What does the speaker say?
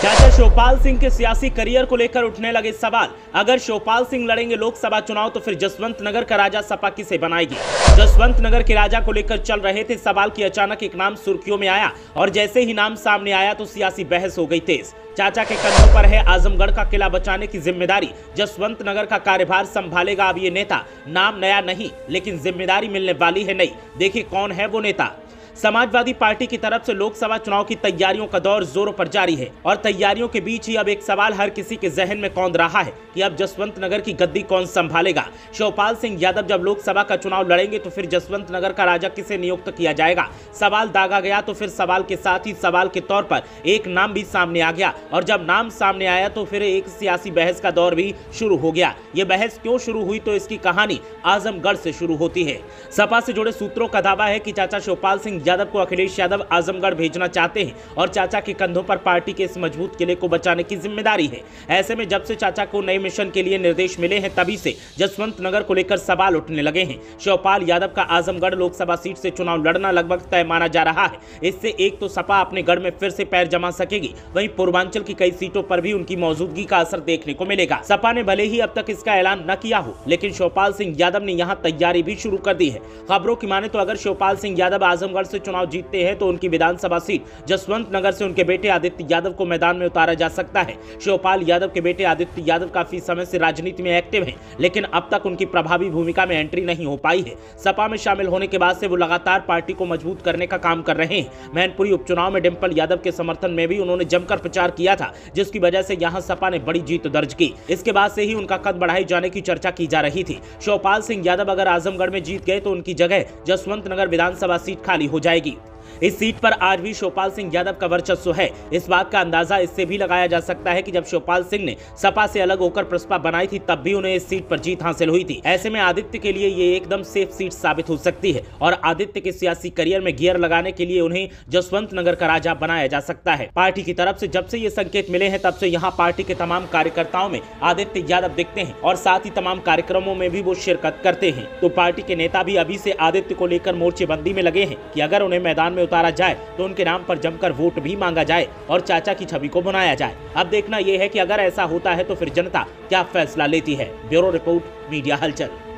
चाचा शिवपाल सिंह के सियासी करियर को लेकर उठने लगे सवाल। अगर शिवपाल सिंह लड़ेंगे लोकसभा चुनाव तो फिर जसवंत नगर का राजा सपा किसे बनाएगी। जसवंत नगर के राजा को लेकर चल रहे थे सवाल की अचानक एक नाम सुर्खियों में आया और जैसे ही नाम सामने आया तो सियासी बहस हो गई तेज। चाचा के कंधों पर है आजमगढ़ का किला बचाने की जिम्मेदारी। जसवंत नगर का कार्यभार संभालेगा अब ये नेता। नाम नया नहीं लेकिन जिम्मेदारी मिलने वाली है नई। देखिए कौन है वो नेता। समाजवादी पार्टी की तरफ से लोकसभा चुनाव की तैयारियों का दौर जोरों पर जारी है और तैयारियों के बीच ही अब एक सवाल हर किसी के जहन में कौंध रहा है कि अब जसवंत नगर की गद्दी कौन संभालेगा। शिवपाल सिंह यादव जब लोकसभा का चुनाव लड़ेंगे तो फिर जसवंत नगर का राजा किसे नियुक्त किया जाएगा। सवाल दागा गया तो फिर सवाल के साथ ही सवाल के तौर पर एक नाम भी सामने आ गया और जब नाम सामने आया तो फिर एक सियासी बहस का दौर भी शुरू हो गया। ये बहस क्यों शुरू हुई तो इसकी कहानी आजमगढ़ से शुरू होती है। सपा से जुड़े सूत्रों का दावा है कि चाचा शिवपाल सिंह यादव को अखिलेश यादव आजमगढ़ भेजना चाहते हैं और चाचा के कंधों पर पार्टी के इस मजबूत किले को बचाने की जिम्मेदारी है। ऐसे में जब से चाचा को नए मिशन के लिए निर्देश मिले हैं तभी से जसवंत नगर को लेकर सवाल उठने लगे हैं। शिवपाल यादव का आजमगढ़ लोकसभा सीट से चुनाव लड़ना लगभग तय माना जा रहा है। इससे एक तो सपा अपने गढ़ में फिर से पैर जमा सकेगी, वहीं पूर्वांचल की कई सीटों पर भी उनकी मौजूदगी का असर देखने को मिलेगा। सपा ने भले ही अब तक इसका ऐलान न किया हो लेकिन शिवपाल सिंह यादव ने यहाँ तैयारी भी शुरू कर दी है। खबरों की माने तो अगर शिवपाल सिंह यादव आजमगढ़ से चुनाव जीतते हैं तो उनकी विधानसभा सीट जसवंत नगर से उनके बेटे आदित्य यादव को मैदान में उतारा जा सकता है। शिवपाल यादव के बेटे आदित्य यादव काफी समय से राजनीति में एक्टिव हैं, लेकिन अब तक उनकी प्रभावी भूमिका में एंट्री नहीं हो पाई है। सपा में शामिल होने के बाद से वो लगातार पार्टी को मजबूत करने का काम कर रहे हैं। मैनपुरी उपचुनाव में डिंपल यादव के समर्थन में भी उन्होंने जमकर प्रचार किया था, जिसकी वजह से यहाँ सपा ने बड़ी जीत दर्ज की। इसके बाद से ही उनका कद बढ़ाए जाने की चर्चा की जा रही थी। शिवपाल सिंह यादव अगर आजमगढ़ में जीत गए तो उनकी जगह जसवंत नगर विधानसभा सीट खाली हो जाएगी। इस सीट पर आज भी शिवपाल सिंह यादव का वर्चस्व है। इस बात का अंदाजा इससे भी लगाया जा सकता है कि जब शिवपाल सिंह ने सपा से अलग होकर प्रसपा बनाई थी तब भी उन्हें इस सीट पर जीत हासिल हुई थी। ऐसे में आदित्य के लिए ये एकदम सेफ सीट साबित हो सकती है और आदित्य के सियासी करियर में गियर लगाने के लिए उन्हें जसवंत नगर का राजा बनाया जा सकता है। पार्टी की तरफ से जब से ये संकेत मिले हैं तब से यहाँ पार्टी के तमाम कार्यकर्ताओं में आदित्य यादव दिखते हैं और साथ ही तमाम कार्यक्रमों में भी वो शिरकत करते हैं। तो पार्टी के नेता भी अभी से आदित्य को लेकर मोर्चेबंदी में लगे हैं कि अगर उन्हें मैदान में उतारा जाए तो उनके नाम पर जमकर वोट भी मांगा जाए और चाचा की छवि को बनाया जाए। अब देखना यह है कि अगर ऐसा होता है तो फिर जनता क्या फैसला लेती है। ब्यूरो रिपोर्ट, मीडिया हलचल।